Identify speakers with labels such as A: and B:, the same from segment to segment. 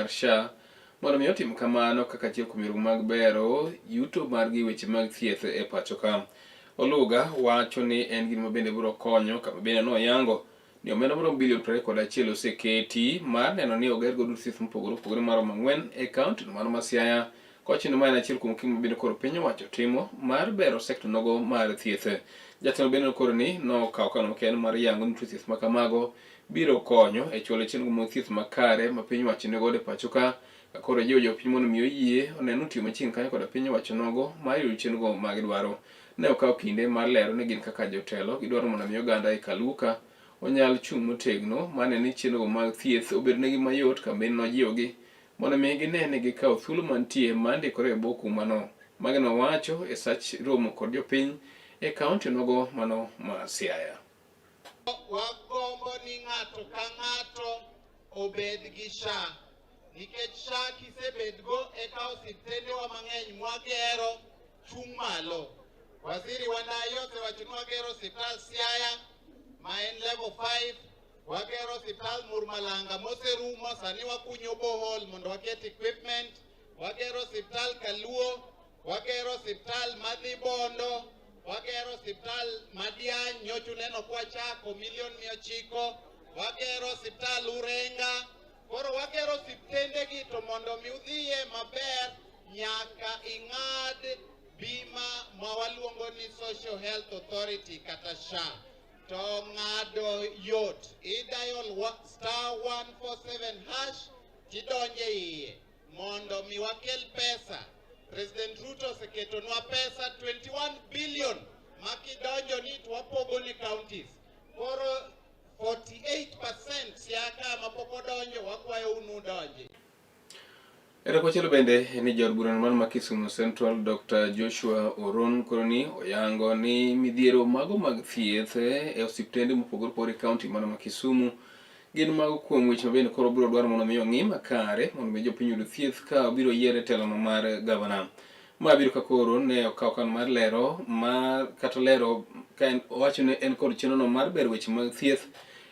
A: mar SHA mondo mi otim kamano kaka achiel kuom yore mag bero yuto margi weche mag thieth e pacho ka. Oluga wacho ni en gima bende biro konyo kama bende noyango ni omenda maromo bilion 21 oseketi mar neno ni oger godo thieth mopogore opogore maromo 4 e kaunti mano ma Siaya. Kochino ma en achiel kuom gima bende koro piny owacho timo mar bero sekta nogo mar thieth. Jatelo bende koro ni nokawo kano maken mar yango ni thieth ma kamago biro konyo e chulo chenro mag thieth makare ma piny owacho ne godo e pacho ka. Koro jiwo jopiny mondo mi oyie oneno tiyo machiegni kanyo koda piny owacho nogo mar yudo chenro ma gidwaro. Ne okawo kinde mar lero ni gin kaka jotelo gidwaro mondo mi oganda e Kaluka onyal chung' motegno mane ni chenro mag thieth obednegi mayot kambe nojiwogi mondo mi gine ni gikawo thuolo mantie mandikore e bwo kumano. Magi nowacho e sach romo kod jopiny e kaunti nogo mano ma Siaya.
B: Wagombo ni ng'ato ka ng'ato obed gi SHA nikech SHA kisebedgo eka osiptendewa mang'eny mwagero chung' malo. Waziri Wanayo osewacho ni wagero osiptal Siaya ma en level 5, wagero osiptal Murmalanga moserumo sani wakunyo bohol mondo waket equipment, wagero osiptal Kaluo, wagero osiptal madhi Bondo, wagero osiptal Madiany nyocha uneno kwachako $1,900,000, wagero osiptal Urenga. Koro wagero osiptende gi to mondo mi udhiye maber nyaka ing'ad bima ma waluongo ni Social Health Authority kata SHA. To ng'ado yot, i-dial *147# tidonje iye mondo mi wakel pesa. President Ruto oseketonwa pesa 21 billion makidonjo ni twapogo ni counties. Koro 48% siaka mapoko donjo wakwayo unu donje.
A: Era kochelo bende ni jod burano man ma Kisumu Central Dr. Joshua Oron koroni oyango ni midhiero mago mag thieth e osiptende mopogore opogore kaunti mano ma Kisumu gin mago kuom weche mabende koro biro dwaro mondo mi ong'i makare mondo mi jopiny yud thieth ka biro yiere telono mar gavana. Ma biro ka koro ne okawo kan mar lero kata lero ka owacho ni en kod chenrono mar bero weche mag thieth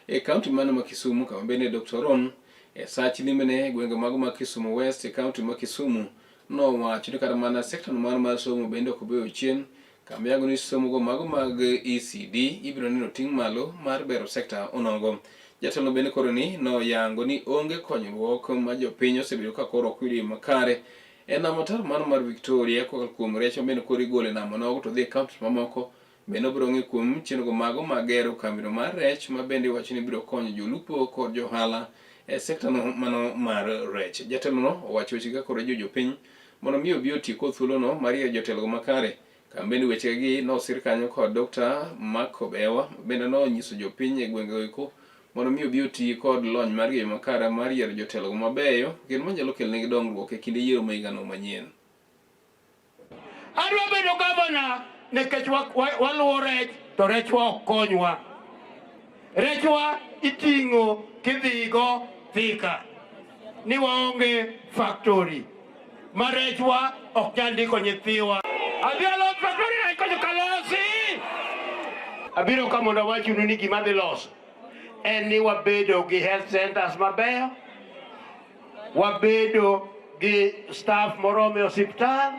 A: e kaunti mano ma Kisumu kama bende Dr. Oron e sach limene gwenge mago ma Kisumu West e kaunti ma Kisumu nowacho ni kata mana sekta no mar somo bende ok obeyo chien kama yango ni somo go mago mag ECD ibiro neno ting' malo mar bero sekta onogo. Jatelo bende koro ni noyango ni onge konyruok ma jopiny osebedo ka koro ok yudi makare e nam ataro mano mar Victoria kokalo kuom rech bende koro igole nam onogo to dhi e kaunti mamoko bende obiro ng'i kuom chenro mago magero kambino mar rech ma bende wacho ni biro konyo jolupo kod johala e sekta no mano mar rech. Jatelo no owacho weche ka koro jopiny mondo mi obi oti kod thuolo no mar yiero jotelo makare. Kama bende weche gi nosir kanyo kod Dr. Mark Obewa bende nonyiso jopiny e gwenge eko mondo mi obi oti kod lony mar yo makare mar yiero jotelo mabeyo kendo manyalo kelnegi dongruok e kinde yiero mahigano manyien.
C: Adwa bedo gavana nikech waluwo rech to rechwa ok konywa. Rechwa iting'o kidhigo Thika ni waonge factory ma rechwa ok nyal ndiko nyithiwa. Adhi alo factory na konyo kalosi. Abiro ka mondo awachnu ni gima dhi loso en ni wabedo gi health centers mabeyo, wabedo gi staff morome osiptal,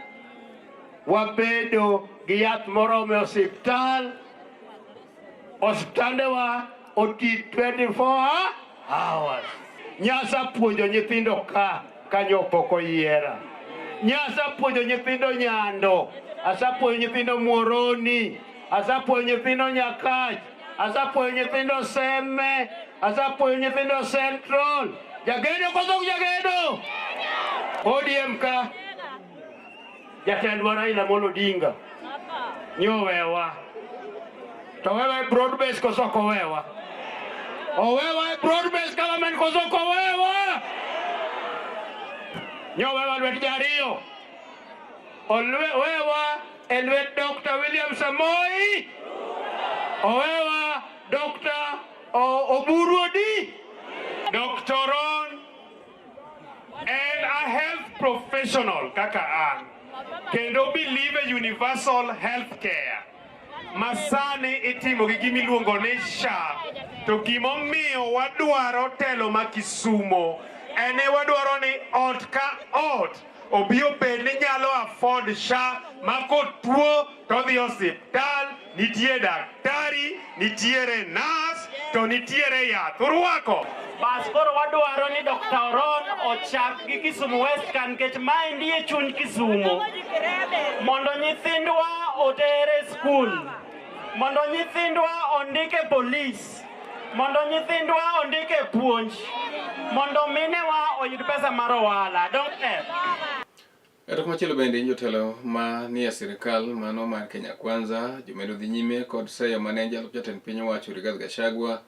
C: wabedo gi yath morome osiptal, osiptandewa oti 24 hours. Nyasa puonjo nyithindo kanyo pok oyiera. Nyasa puonjo nyithindo Nyando, asapuonjo nyithindo Muoroni, asapuonjo nyithindo Nyakach, asapuonjo nyithindo Seme, asapuonjo nyithindo Central. Jagedo koso jagedo? ODM ka jatendwa Raila Amolo Odinga nyowewa. To wewe broad base koso ok owewa? Owewa broad base government koso ok owewa? Nyowewa lwet jariyo. Owewa lwet Dr. William Samoei. Owewa Dr. Oburu Odi. Dr. Oron and a health professional kaka an kendo believe in universal health care. Masani itimo gi gimiluongo ni SHA. To gimomiyo wadwaro telo ma Kisumo ene wadwaro ni ka ot obio bed ni nyalo afford SHA ma kotuo to dhi osiptal, nitie daktari, nitiere nurse, to nitiere yath. Urwako.
D: Bas koro wadwaro ni Dr. Oron ochak gi Kisumu West kan ket maendi e chuny Kisumu. Mondo nyithindwa otere skul. Mondo nyithindwa ondike polis. Mondo nyithindwa ondike puonj. Mondo minewa oyud pesa mar ohala.
A: Eto machielo bende jotelo ma nie sirikal mano mar Kenya Kwanza jomedo dhi nyime kod seyo mane jalup jatend piny owacho Rigathi Gachagua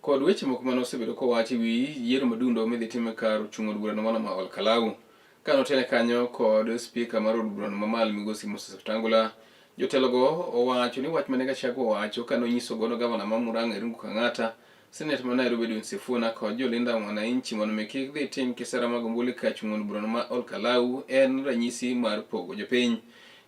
A: kod weche moko mane osebedo kowachi wi yiero madundo midhi time kar chung od burano mano ma Olkalau kano tene kanyo kod spika mar od burano mamalo Migosi Moses Wetangula. Jotelogo owacho ni wach mane Gachagua owacho kano nyiso godo gavana ma Murang'a Irungu Kang'ata, Senate ma Nairobi Edwin Sifuna kod jolinda wananchi mondo mekik dhi tim kisera mag ombulu ka chung od burano ma Olkalau en ranyisi mar pogo jopiny.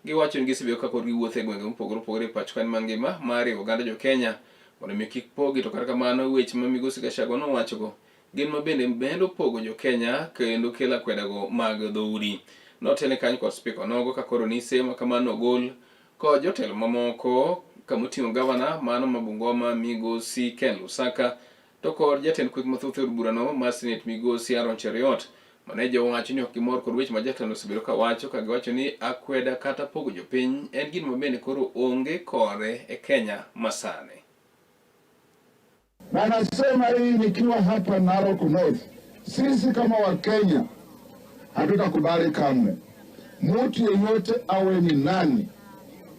A: Giwacho ni gisebedo ka kod giwuotho e gwenge mopogore opogore pacho ka mangima mar Uganda jo Kenya mondo mekik pogi. To kata kamano weche ma Migosi Gachagua nowachogo gin ma bende pogo jo Kenya kendo kelo akwedago mag dhoudi. Notene kanyo kod spika onogo ka koro nise ma kamano ogol kod jotelo mamoko kamoting'o gavana mano ma Bungoma Migosi Ken Lusaka to kod jatend kweth mathoth od burano mar Senate Migosi Aaron Cheriot mane jowacho ni ok gimor kod weche ma jatelo osebedo ka wacho ka giwacho ni akweda kata pogo jopiny en gino ma bende koro onge kore e Kenya masane.
E: Na nasema hii nikiwa hapa Narok North, sisi kama Wakenya hatutakubali kamwe mtu yeyote awe ni nani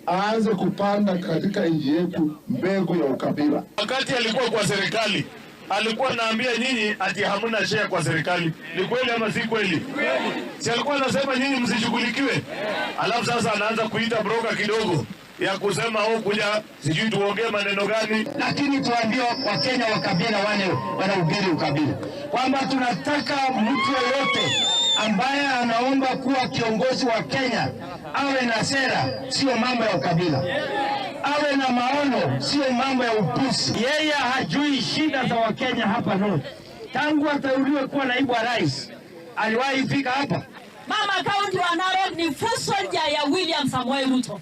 E: aanze kupanda katika nchi yetu mbegu ya ukabila.
F: Wakati alikuwa kwa serikali alikuwa anaambia nyinyi ati hamna share kwa serikali. Ni kweli ama si kweli? Si alikuwa anasema nyinyi msishughulikiwe? Alafu sasa anaanza kuita broker kidogo ya kusema kuja sijui tuongee maneno gani.
G: Lakini tuambie Wakenya wa kabila wale wanahubiri ukabila kwamba tunataka mtu yeyote ambaye anaomba kuwa kiongozi wa Kenya awe na sera, sio mambo ya ukabila, awe na maono, sio mambo ya upuzi. Yeye hajui shida za Wakenya hapa North. Tangu ateuliwe kuwa naibu wa rais aliwahi fika hapa.
H: Mama kaunti wa Narok ni full soldier ya William Samoei Ruto.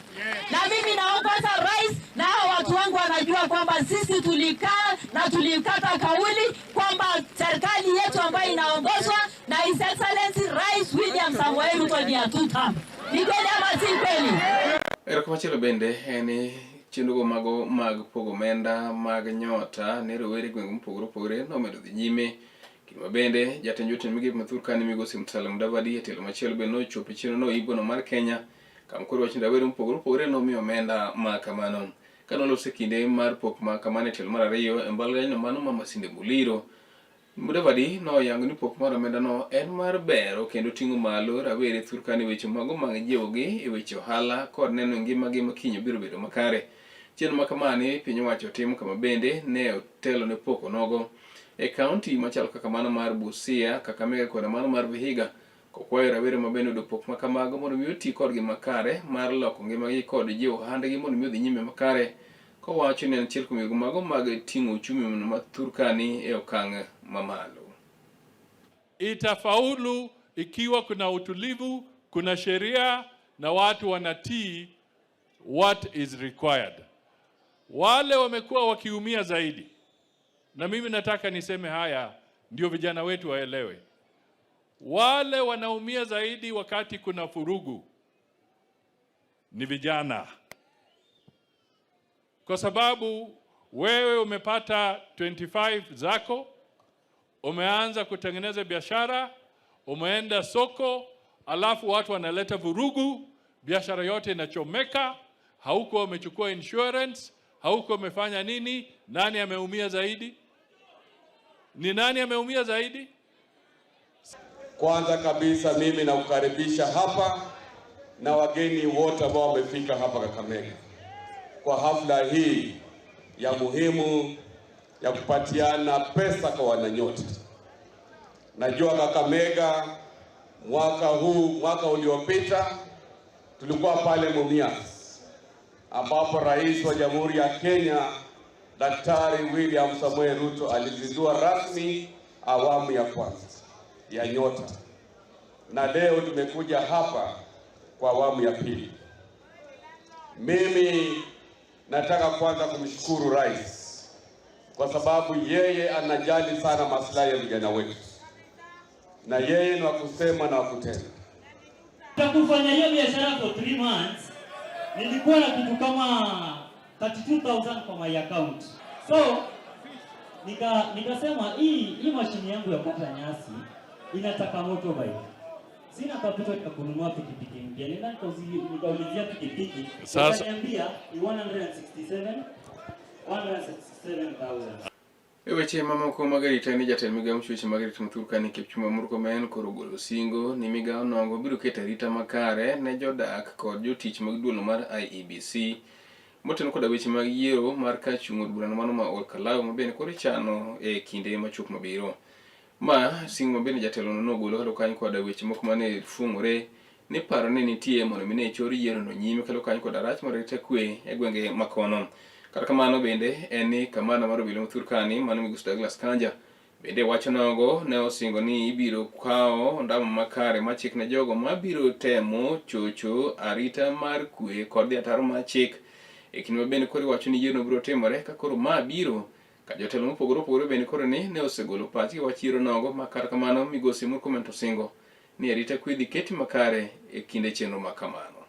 H: Na mimi naomba sasa rais na watu wangu wanajua kwamba sisi tulikaa na tulikata kauli kwamba serikali yetu ambayo inaongozwa na His Excellency Rais William Samoei Ruto ni ya tutam. Ni kweli ama si kweli?
A: Ero machielo bende eni chenrogo mago mag pogo menda mag nyota ne rowere gwenge mopogore opogore nomedo dhi nyime. Kima bende jatend jotend migepe mathoth kane Migosi Musalia Mudavadi telo machielo bende nochopo chenro no ibono mar Kenya kama koro wach rawere mopogore opogore nomiyo omenda ma kamano kanolose kinde mar pok ma kamano telo mar ariyo e mbalariany mano ma Masinde Muliro. Mudavadi noyango ni pok mar omenda no en mar bero kendo ting'o malo rawere thur kane weche mago mag jiwogi e weche ohala kod neno ngimagi makiny biro bedo makare. Chenro ma kamano piny owacho timo kama bende ne otelo ne pok onogo e kaunti machalo kaka mano mar Busia, Kakamega kod mano mar Vihiga kokwayo rawere ma bende odo pok ma kamago mondo mi oti kodgi makare mar loko ngimagi kod jiwo ohandgi mondo mi odhi nyime makare kowacho ni en achiel kuom gigo mago mag ting'o uchumi ma Turkani e okang' mamalo.
I: Itafaulu ikiwa kuna utulivu, kuna sheria na watu wanatii what is required. Wale wamekuwa wakiumia zaidi, na mimi nataka niseme haya ndio vijana wetu waelewe. Wale wanaumia zaidi wakati kuna furugu ni vijana. Kwa sababu wewe umepata 25 zako, umeanza kutengeneza biashara, umeenda soko, alafu watu wanaleta vurugu, biashara yote inachomeka, hauko umechukua insurance, hauko umefanya nini? Nani ameumia zaidi? Ni nani ameumia zaidi?
J: Kwanza kabisa mimi nakukaribisha hapa na wageni wote ambao wamefika hapa Kakamega kwa hafla hii ya muhimu ya kupatiana pesa kwa wananyote. Najua Kakamega mwaka uliopita tulikuwa pale Mumias ambapo Rais wa Jamhuri ya Kenya Daktari William Samoei Ruto alizindua rasmi awamu ya kwanza ya nyota. na leo tumekuja hapa kwa awamu ya pili. Mimi nataka kwanza kumshukuru Rais kwa sababu yeye anajali sana maslahi ya vijana wetu, na yeye ni wa kusema na wa kutenda.
K: Kufanya hiyo biashara for 3 months nilikuwa na kitu kama 32,000 kwa my account. So nikasema hii mashini yangu ya kukata nyasi inataka motorbike. Sina capital ya kununua pikipiki mpya. Nikaulizia pikipiki. Sasa niambia 167,000.
A: Weche mamoko Margarita ni jatend migao mchuche Margarita Mthurkani Kipchumba Murkomen koro golo singo ni migao nongo biro keto arita makare ne jodak kod jotich mag duolo mar IEBC motelo kod weche mag yiero mar ka chung' od burano mano ma Olkalau mabende koro ichano e kinde machuok mabiro. Ma singo mabende jatelo no nogolo kalo kanyo kod weche moko mane fungore ni paro ne nitie mondo mine chor yiero no nyime kalo kanyo kod rach mar arita kwe e gwenge makono. Kata kamano bende eni kamano mar obila Mthurkani mano Migosi Douglas Kanja bende wacho nogo ne osingo ni ibiro kawo ndamo makare machik ne jogo mabiro temo chocho arita mar kwe kod ataro mar chik e kinde mabende koro wacho ni yiero biro timore ka koro ma biro ka jotelo mopogore opogore bende koro ne osegolo pachgi wach yiero nogo ma kata kamano Migosi Murkomen to singo ni arita kwe dhi keti makare e kinde chenro ma kamano.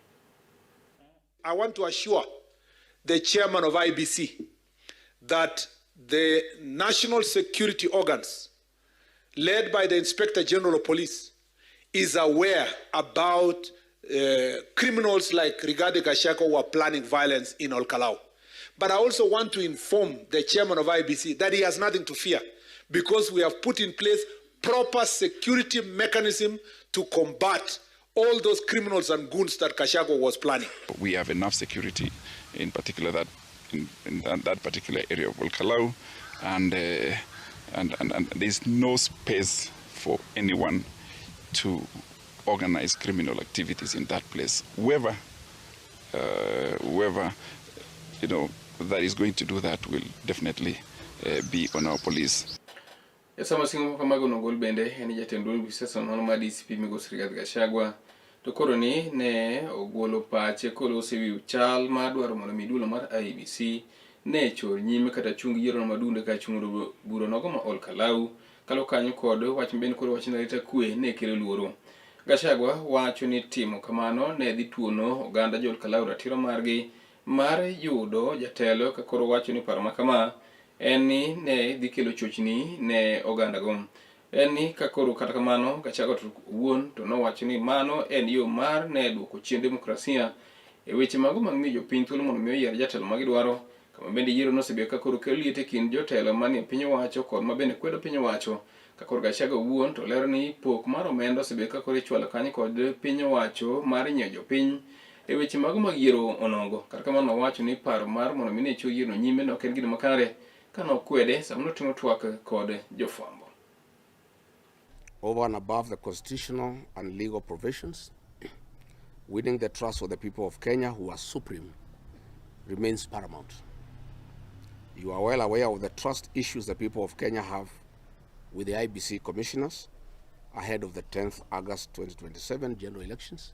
L: I want to assure the chairman of IBC that the national security organs led by the Inspector General of Police is aware about criminals like Rigathi Gachagua who are planning violence in Olkalau. But I also want to inform the chairman of IBC that he has nothing to fear because we have put in place proper security mechanism to combat all those criminals and goons that Gachagua was planning.
M: We have enough security, in particular that in that particular area of Olkalau, and there's no space for anyone to organize criminal activities in that place. Whoever that is going to do that will definitely be on our police.
A: Sama singo kamago nogol bende eni jatend duol bisesa nono ma DCP Migosi Rigathi Gachagua to koro ni ne ogolo pache koro osewi chal ma dwaro mondo miduolo mar IEBC ne chor nyime kata chung yiero madunde ka chung buro nogo ma Olkalau kalo kanyo kod wach mbeni koro wach narita kwe ne kelo luoro. Gachagua wacho ni timo kamano ne dhi tuono oganda jo Olkalau ratiro margi mar yudo jatelo ka koro wacho ni paro makama eni ne dhi kelo chochni ne oganda go. Eni ka koro kata kamano Gachagua wuon to nowacho ni mano en yo mar ne duoko chien demokrasia e weche mago mag miyo jopiny thuolo mondo miyo yier jatelo ma gidwaro kama bende yiero nosebedo ka koro kelo liet e kind jotelo manie piny owacho kod ma bende kwedo piny owacho ka koro Gachagua wuon to lero ni pok mar omenda osebedo ka koro ichwalo kanyo kod piny owacho mar nyiewo jopiny e weche mago mag yiero onogo. Kata kamano owacho ni paro mar mondo mine chor yiero nyime no ok en gino makare ka nokwede sama notimo twak kod jofwambo.
N: Over and above the constitutional and legal provisions, winning the trust of the people of Kenya, who are supreme, remains paramount. You are well aware of the trust issues the people of Kenya have with the IEBC commissioners ahead of the 10th August 2027 general elections,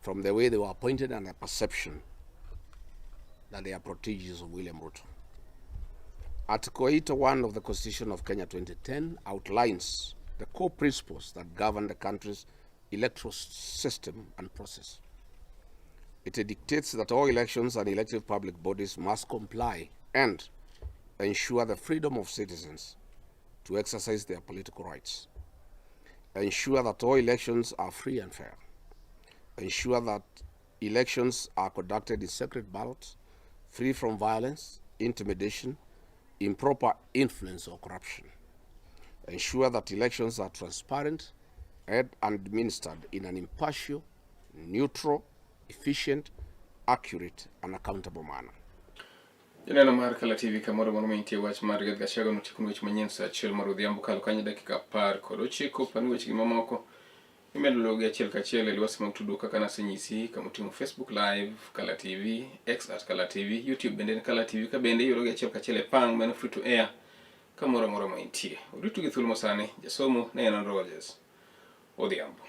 N: from the way they were appointed and the perception that they are proteges of William Ruto. Article 81 of the Constitution of Kenya 2010 outlines the core principles that govern the country's electoral system and process. It dictates that all elections and elective public bodies must comply and ensure the freedom of citizens to exercise their political rights, ensure that all elections are free and fair, ensure that elections are conducted in secret ballots, free from violence, intimidation, improper influence or corruption, ensure that elections are transparent and administered in an impartial, neutral, efficient, accurate, and accountable manner.
A: Janeno mar Kala TV kamoro mondo maintie wach mar Rigathi Gachagua notikun weche manyien sa achiel mar odhiambo kalo kanyo dakika 19 pani weche mamoko imedo logi achiel kachiel e lwasi mag tudruok kaka nasenyisi kama timo Facebook Live Kala TV, X @Kala TV, YouTube bende Kala TV ka bende yorogi achiel kachiel e pang mano free to air kamoro maintie. Uritu gi thuolo masani jasomo ne en Rogers odhiambo.